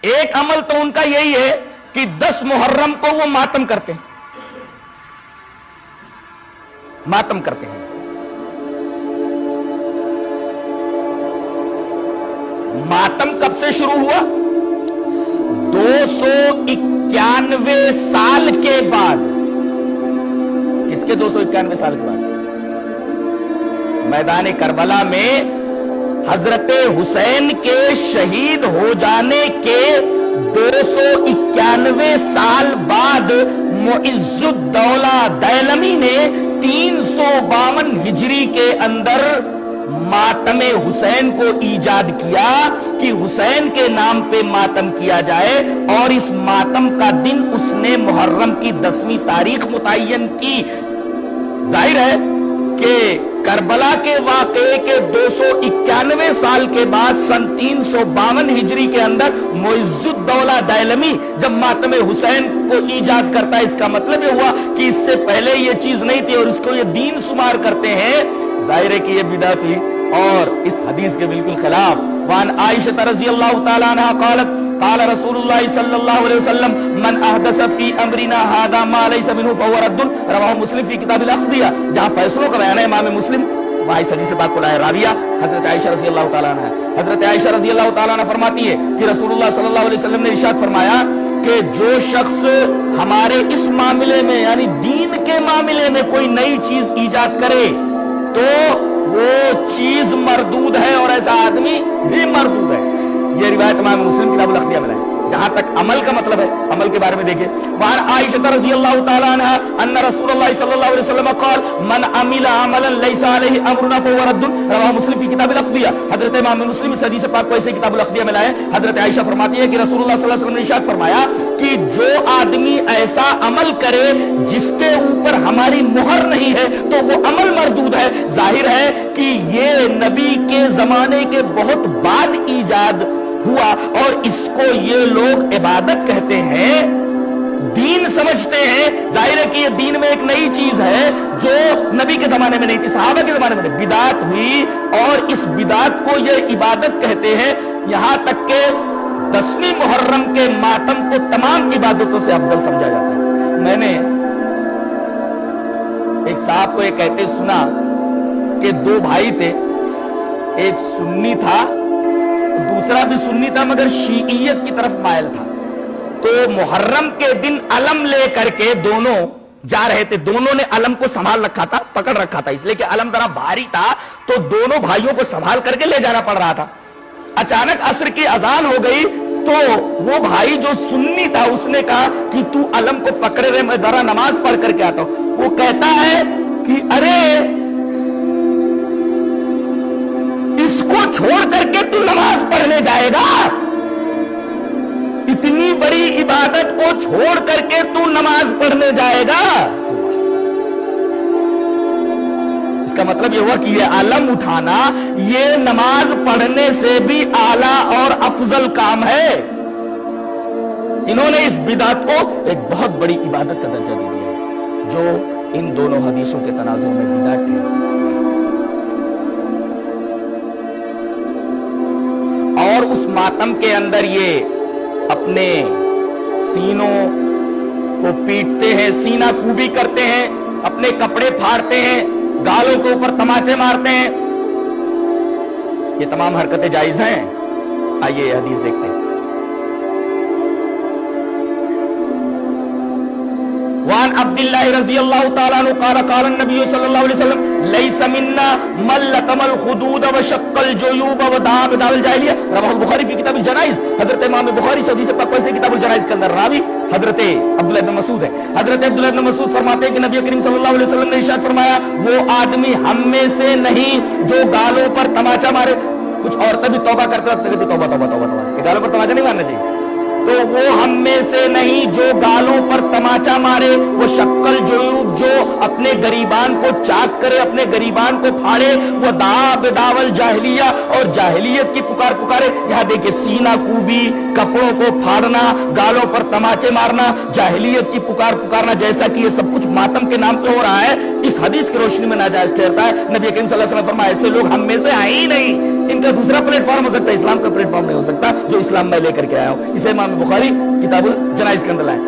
ایک عمل تو ان کا یہی ہے کہ 10 محرم کو وہ ماتم کرتے ہیں، ماتم کرتے ہیں۔ ماتم کب سے شروع ہوا؟ 291 سال کے بعد۔ کس کے 291 سال کے بعد؟ میدان کربلا میں حضرت حسین کے شہید ہو جانے کے 291 سال بعد معز الدولہ دیلمی نے 352 ہجری کے اندر ماتم حسین کو ایجاد کیا کہ حسین کے نام پہ ماتم کیا جائے، اور اس ماتم کا دن اس نے محرم کی 10ویں تاریخ متعین کی۔ ظاہر ہے کہ کربلا کے واقعے کے 291 سال کے بعد سن 352 ہجری کے اندر معز الدولہ دیلمی جب ماتم حسین کو ایجاد کرتا ہے، اس کا مطلب یہ ہوا کہ اس سے پہلے یہ چیز نہیں تھی اور اس کو یہ دین شمار کرتے ہیں۔ ظاہر ہے کہ یہ بدعت تھی اور اس حدیث کے بالکل خلاف۔ وان عائشہ رضی اللہ تعالی عنہا قالت قال رسول اللہ صلی اللہ علیہ وسلم من احدث فی امرنا هذا ما ليس منه فهو رد، رواہ مسلم فی کتاب الاقضیہ۔ جہاں فیصلوں کا بیان ہے امام مسلم، وہاں اس حدیث پاک کو لائے راویہ حضرت عائشہ رضی اللہ تعالی عنہ۔ حضرت عائشہ رضی اللہ تعالی عنہ فرماتی ہے کہ رسول اللہ صلی اللہ علیہ وسلم نے ارشاد فرمایا کہ جو شخص ہمارے اس معاملے میں یعنی دین کے معاملے میں کوئی نئی چیز ایجاد کرے تو وہ چیز مردود ہے اور ایسا آدمی بھی مردود ہے۔ یہ روایت امام مسلم کتاب الاقضیہ میں ہے۔ جہاں تک عمل کا مطلب ہے، عمل کے بارے میں دیکھیں، وعن عائشہ رضی اللہ تعالی عنہ ان رسول اللہ صلی اللہ علیہ وسلم قال من عمل عملا ليس عليه امرنا فهو رد، رواہ مسلم فی کتاب الاقضیہ۔ حضرت امام مسلم اس حدیث پاک کو ایسے کتاب الاقضیہ میں لائے۔ حضرت عائشہ فرماتی ہے کہ رسول اللہ صلی اللہ علیہ وسلم نے ارشاد فرمایا کہ جو آدمی ایسا عمل کرے جس کے اوپر ہماری مہر نہیں ہے تو وہ عمل مردود ہے۔ ظاہر ہے کہ یہ نبی کے زمانے کے بہت بعد ایجاد ہوا اور اس کو یہ لوگ عبادت کہتے ہیں، دین سمجھتے ہیں۔ ظاہر ہے کہ یہ دین میں ایک نئی چیز ہے جو نبی کے زمانے میں نہیں تھی، صحابہ کے زمانے میں نہیں، بدعت ہوئی اور اس بدعت کو یہ عبادت کہتے ہیں۔ یہاں تک کہ 10ویں محرم کے ماتم کو تمام عبادتوں سے افضل سمجھا جاتا ہے۔ میں نے ایک صاحب کو یہ کہتے سنا کہ 2 بھائی تھے، ایک سنی تھا دوسرا بھی سنی تھا مگر شیعیت کی طرف مائل تھا، تو محرم کے دن علم لے کر کے دونوں جا رہے تھے۔ دونوں نے علم کو سنبھال رکھا تھا، پکڑ رکھا تھا، اس لیے کہ علم ذرا بھاری تھا تو دونوں بھائیوں کو سنبھال کر کے لے جانا پڑ رہا تھا۔ اچانک عصر کی اذان ہو گئی تو وہ بھائی جو سنی تھا اس نے کہا کہ تو علم کو پکڑے رہے، میں ذرا نماز پڑھ کر کے آتا ہوں۔ وہ کہتا ہے کہ ارے اس کو چھوڑ کر کے تو نماز پڑھنے جائے گا؟ اتنی بڑی عبادت کو چھوڑ کر کے تو نماز پڑھنے جائے گا؟ اس کا مطلب یہ ہوا کہ یہ علم اٹھانا یہ نماز پڑھنے سے بھی اعلیٰ اور افضل کام ہے۔ انہوں نے اس بدعت کو ایک بہت بڑی عبادت کا درجہ دے دیا جو ان دونوں حدیثوں کے تناظر میں بدعت ٹھہرتی ہے۔ اور اس ماتم کے اندر یہ اپنے سینوں کو پیٹتے ہیں، سینہ کوبی کرتے ہیں، اپنے کپڑے پھاڑتے ہیں، گالوں کے اوپر تماچے مارتے ہیں۔ یہ تمام حرکتیں جائز ہیں؟ آئیے یہ حدیث دیکھتے ہیں۔ وعن عبد اللہ رضی اللہ تعالیٰ عنہ قال قال النبی صلی اللہ علیہ وسلم لیس منا من لطم الخدود وشق الجیوب ودعا بدعوى الجاہلیہ، رواہ البخاری فی کتاب الجنائز۔ حضرت امام بخاری حدیث پاک سے کتاب الجنائز کے اندر راوی حضرت عبداللہ بن مسعود ہے۔ حضرت عبداللہ بن مسعود فرماتے ہیں کہ نبی کریم صلی اللہ علیہ وسلم نے ارشاد فرمایا وہ آدمی ہم میں سے نہیں جو گالوں پر تماچا مارے۔ کچھ عورتیں بھی توبہ کرتے وقت کہتی توبہ توبہ توبہ توبہ، یہ گالوں پر تماچا نہیں مارنا چاہیے۔ تو وہ ہم میں سے نہیں جو گالوں پر تماچا مارے، وہ شکل جیوب جو اپنے گریبان کو چاک کرے، اپنے گریبان کو پھاڑے، وہ دعا بدعوى الجاہلیہ اور جاہلیت کی پکار پکارے۔ یہاں دیکھیں سینہ کوبی، کپڑوں کو پھاڑنا، گالوں پر تماچے مارنا، جاہلیت کی پکار پکارنا، جیسا کہ یہ سب کچھ ماتم کے نام پہ ہو رہا ہے، اس حدیث کی روشنی میں ناجائز ٹھہرتا ہے۔ نبی کریم صلی اللہ علیہ وسلم فرمایا ایسے لوگ ہم میں سے ہیں ہی نہیں۔ ان کا دوسرا پلیٹ فارم ہو سکتا ہے، اسلام کا پلیٹ فارم نہیں ہو سکتا جو اسلام میں لے کر کے آیا ہوں۔ اسے امام بخاری کتاب الجنائز کے اندر لائے۔